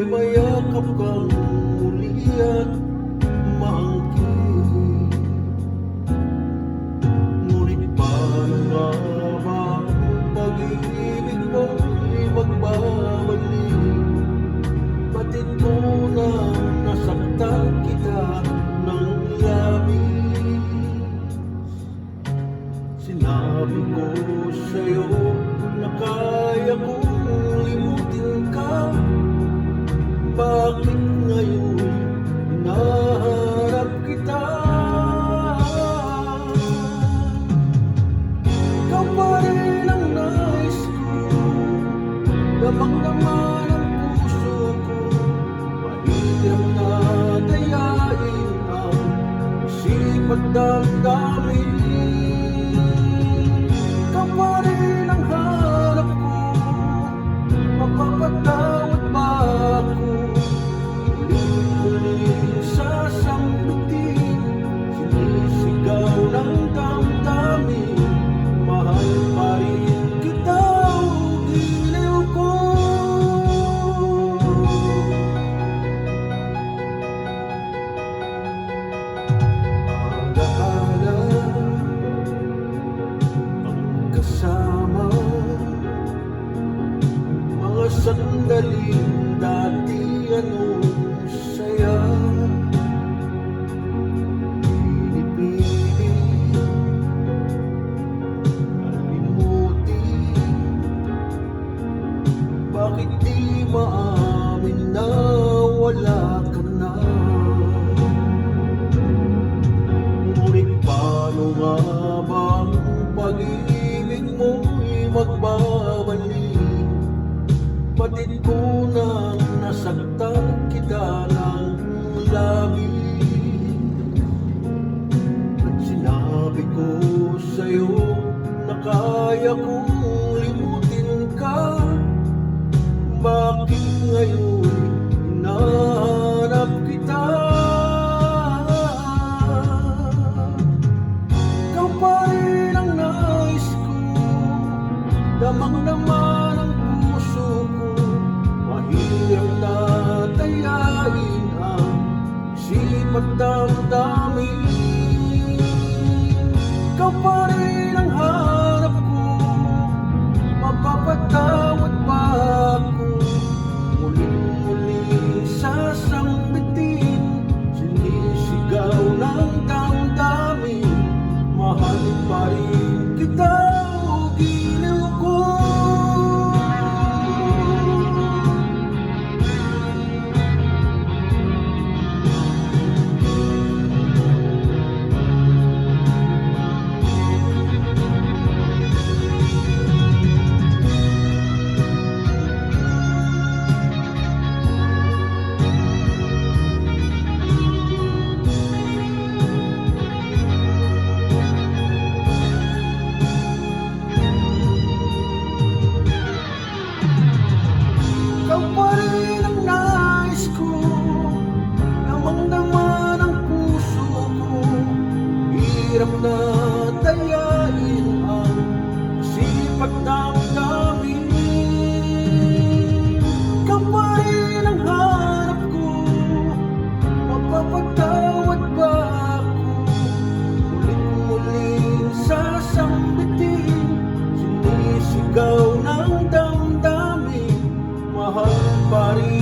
ay mayakap kang muli at maangkin. Ngunit paano nga ba ang pag-ibig mo'y magbabalik? Batid mo na nasaktan kita ng labis. Sinabi ko sa'yo na kaya kong limutin ka. Bakit ngayon hinaharap kita? Ikaw pa rin ang nais ko, damang-dama ng puso ko. Mahirap na dayain ang isip at damdamin. Ikaw pa rin ang hanap ko, mapapatawad ba ako? Muling sasambutin, sinisigaw ng damdamin. Mahal pa rin kita o giliw ko. Alaala ang kasama, mga sandaling dati anong saya. Pinipilit kalimutin, bakit di maamin na wala ka na? Ngunit paano nga ba ang pag-ibig mo'y magbabalik? Batid ko na nasaktan kita ng labis. At sinabi ko sa'yo na kaya kong limutin ka. Bakit ngayon hinahanap kita? Ikaw pa rin ang nais ko, damang-dama ng puso ko. Mahirap na dayain ang isip at damdamin. Ikaw pa rin ang hanap ko, mapapatawad ba ako? Muling-muling sasambitin, sinisigaw ng damdamin. Mahal pa rin kita o giliw ko. Ikaw pa rin ang nais ko, damang-dama ng puso ko. Hirap na dayain ang isip at damdamin. Ikaw pa rin ang hanap ko, mapapatawad ba ako? Muling-muling sasambitin, sinisigaw ng damdamin. Mahal pa rin